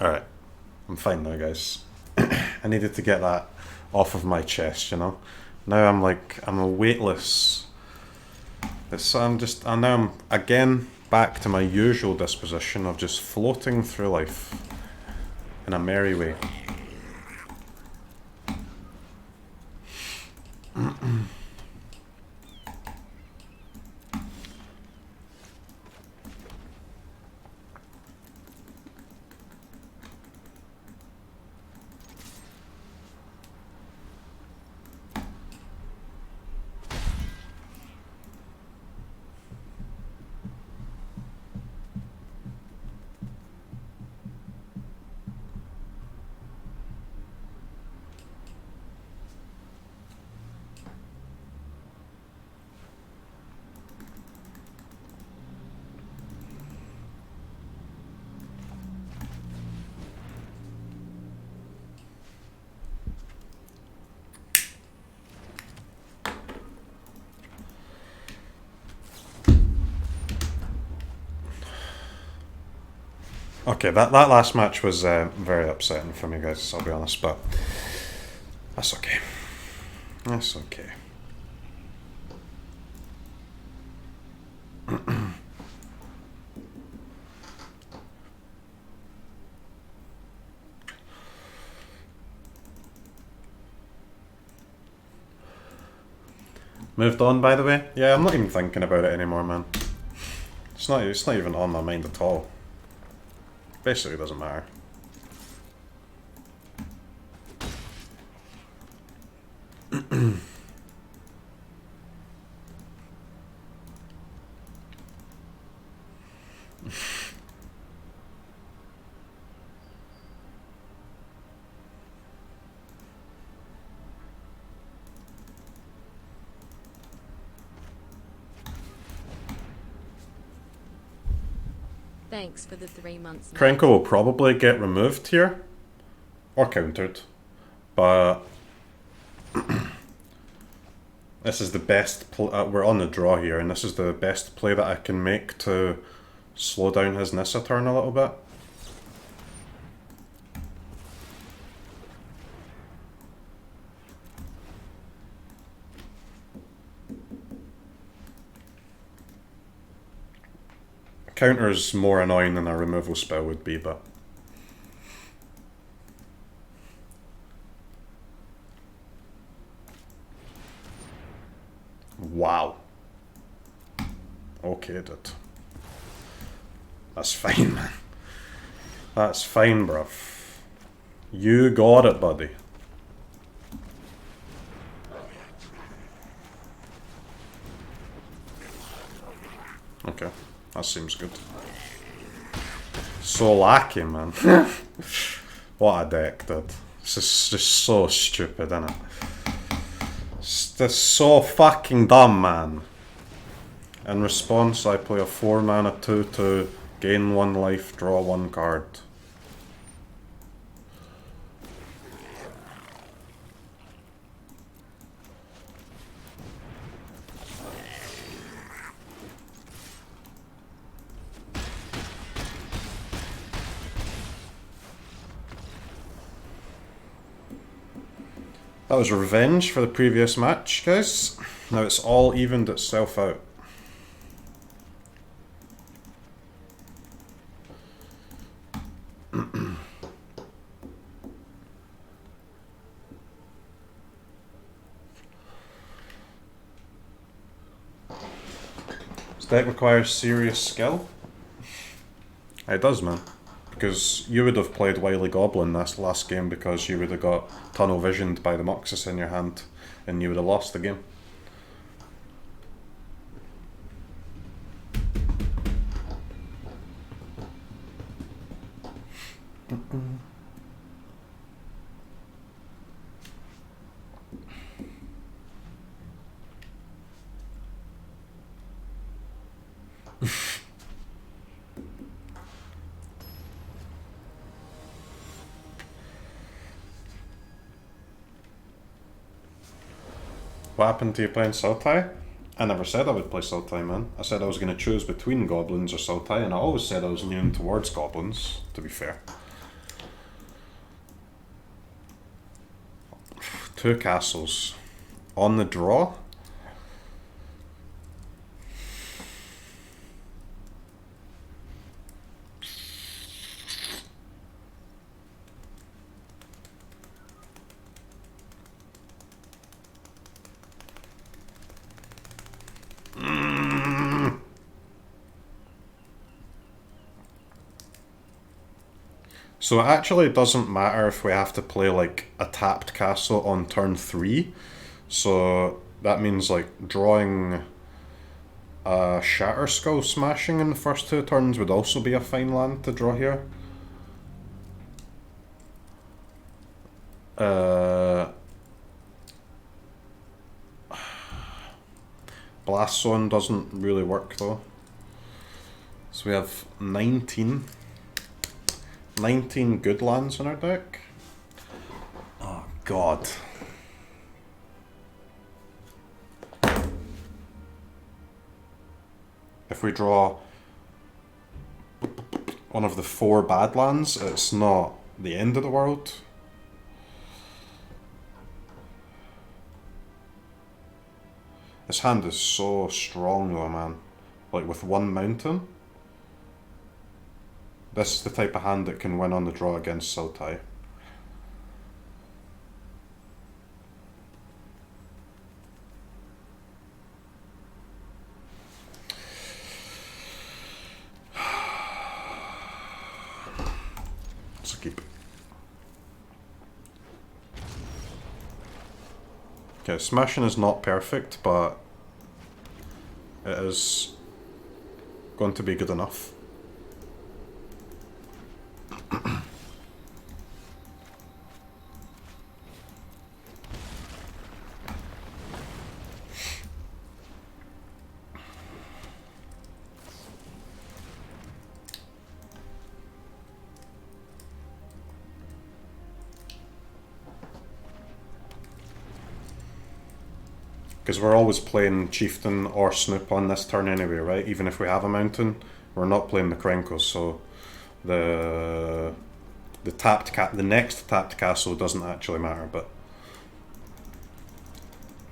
Alright, I'm fine now, guys. I needed to get that off of my chest, you know? Now I'm a weightless. Now I'm again back to my usual disposition of just floating through life in a merry way. Okay, that last match was very upsetting for me, guys, I'll be honest, but that's okay. That's okay. Moved on, by the way? Yeah, I'm not even thinking about it anymore, man. It's not even on my mind at all. Basically, doesn't matter. Thanks for the 3 months. Krenko will probably get removed here, or countered, but this is the best. We're on the draw here, and this is the best play that I can make to slow down his Nissa turn a little bit. Counter's more annoying than a removal spell would be, but... Wow. Okay, dude. That's fine, man. That's fine, bruv. You got it, buddy. Okay. That seems good. So lucky, man. What a deck, dude. This is just so stupid, isn't it? It's just so fucking dumb, man. In response, I play a 4 mana 2/2, gain 1 life, draw 1 card. That was revenge for the previous match, guys. Now it's all evened itself out. This deck requires serious skill. It does, man. Because you would have played Wily Goblin this last game because you would have got tunnel visioned by the Moxus in your hand and you would have lost the game. What happened to you playing Sultai? I never said I would play Sultai, man. I said I was going to choose between Goblins or Sultai, and I always said I was leaning towards Goblins, to be fair. 2 castles. On the draw? So it actually doesn't matter if we have to play like a tapped castle on turn 3. So that means like drawing a Shatter Skull Smashing in the first 2 turns would also be a fine land to draw here. Blast Zone doesn't really work though. So we have 19 good lands in our deck. Oh god. If we draw one of the 4 bad lands, it's not the end of the world. This hand is so strong though, man. Like with 1 mountain. This is the type of hand that can win on the draw against Sultai. Let's keep. Okay, smashing is not perfect, but it is going to be good enough. Because we're always playing Chieftain or Snoop on this turn anyway, right? Even if we have a mountain, we're not playing the Krenkos, so the next tapped castle doesn't actually matter, but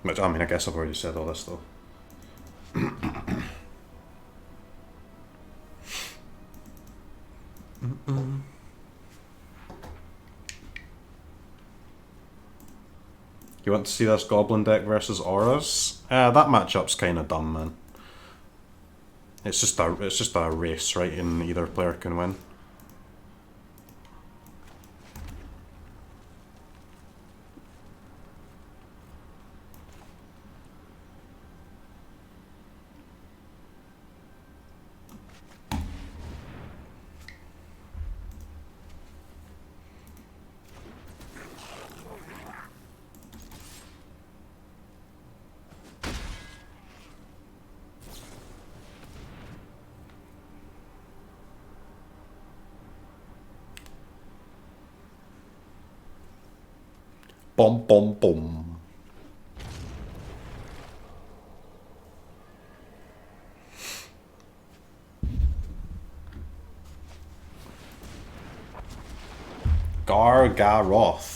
which I mean I guess I've already said all this though. You want to see this Goblin deck versus Auras? That matchup's kind of dumb, man. It's just a race, right? And either player can win. Bom bom bom. Gargaroth.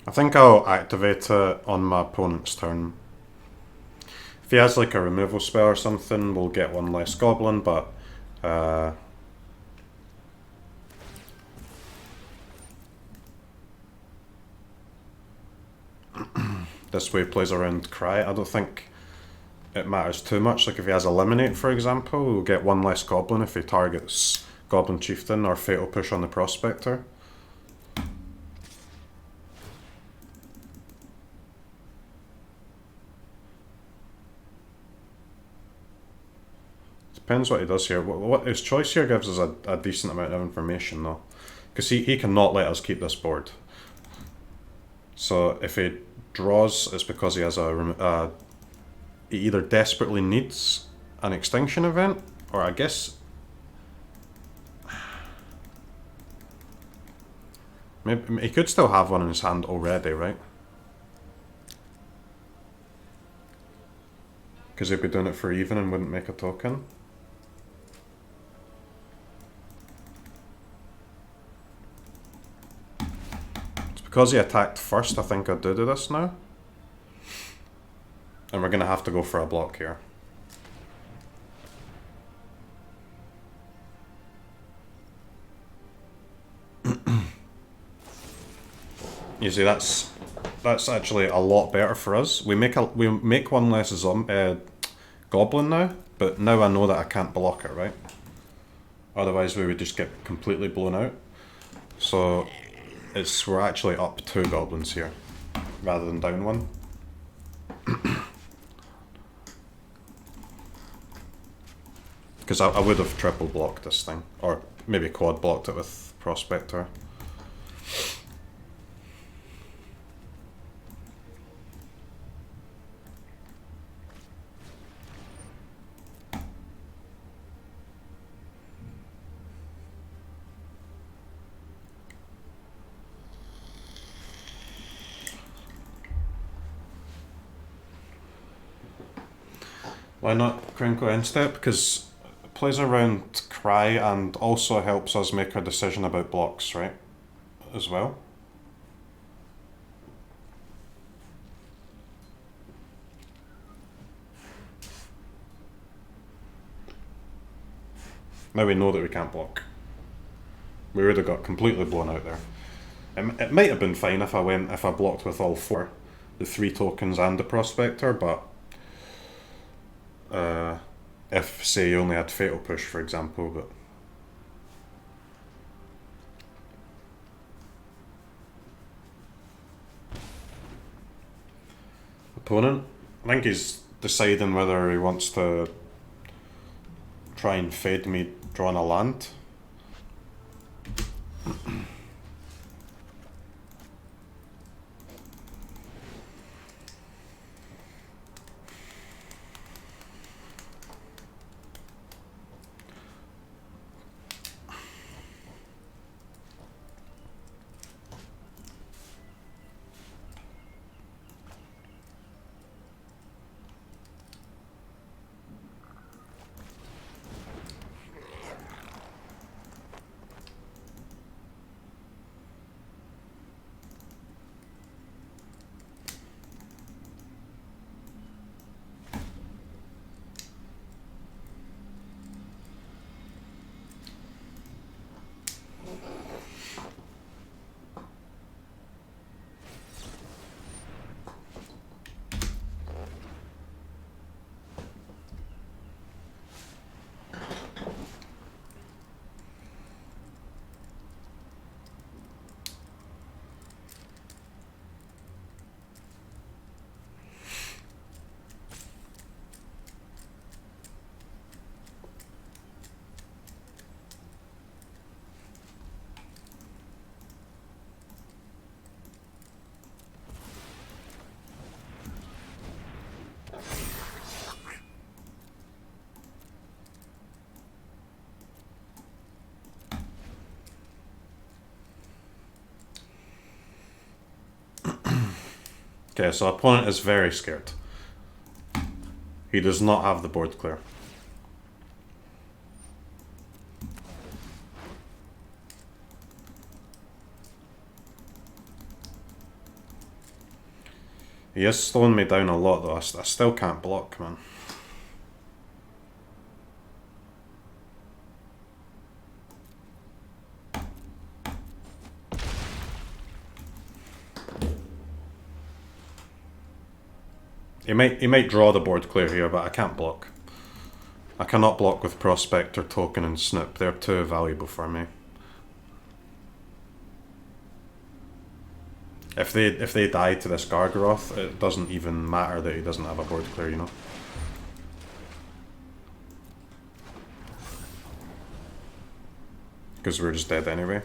I think I'll activate it on my opponent's turn. he has like a removal spell or something, we'll get one less goblin, but this way plays around Cry. I don't think it matters too much. Like if he has Eliminate, for example, we'll get one less goblin if he targets Goblin Chieftain or Fatal Push on the Prospector. Depends what he does here. What his choice here gives us a decent amount of information though, because he cannot let us keep this board. So if he draws, it's because he has he either desperately needs an extinction event, or I guess maybe he could still have one in his hand already, right? Because he'd be doing it for even and wouldn't make a token. It's because he attacked first, I think I do this now. And we're going to have to go for a block here. You see, that's actually a lot better for us. We make one less goblin now, but now I know that I can't block it, right? Otherwise we would just get completely blown out. So we're actually up 2 goblins here, rather than down 1. Because I would have triple blocked this thing, or maybe quad blocked it with Prospector. Why not Crinkle Instep? Because it plays around Cry and also helps us make a decision about blocks, right? As well. Now we know that we can't block. We would have got completely blown out there. It might have been fine if I blocked with all 4, the 3 tokens and the Prospector, but if, say, you only had Fatal Push, for example, but... Opponent? I think he's deciding whether he wants to try and fade me drawing a land. Okay, so opponent is very scared. He does not have the board clear. He is slowing me down a lot though. I still can't block, man. He might draw the board clear here, but I can't block. I cannot block with Prospector, Token and Snip. They're too valuable for me. If they die to this Gargaroth, it doesn't even matter that he doesn't have a board clear, you know? Because we're just dead anyway.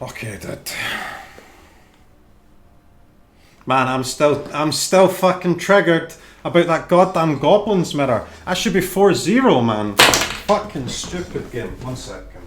Okay, dude. Man, I'm still fucking triggered about that goddamn Goblin's Mirror. I should be 4-0, man. Fucking stupid game. 1 second.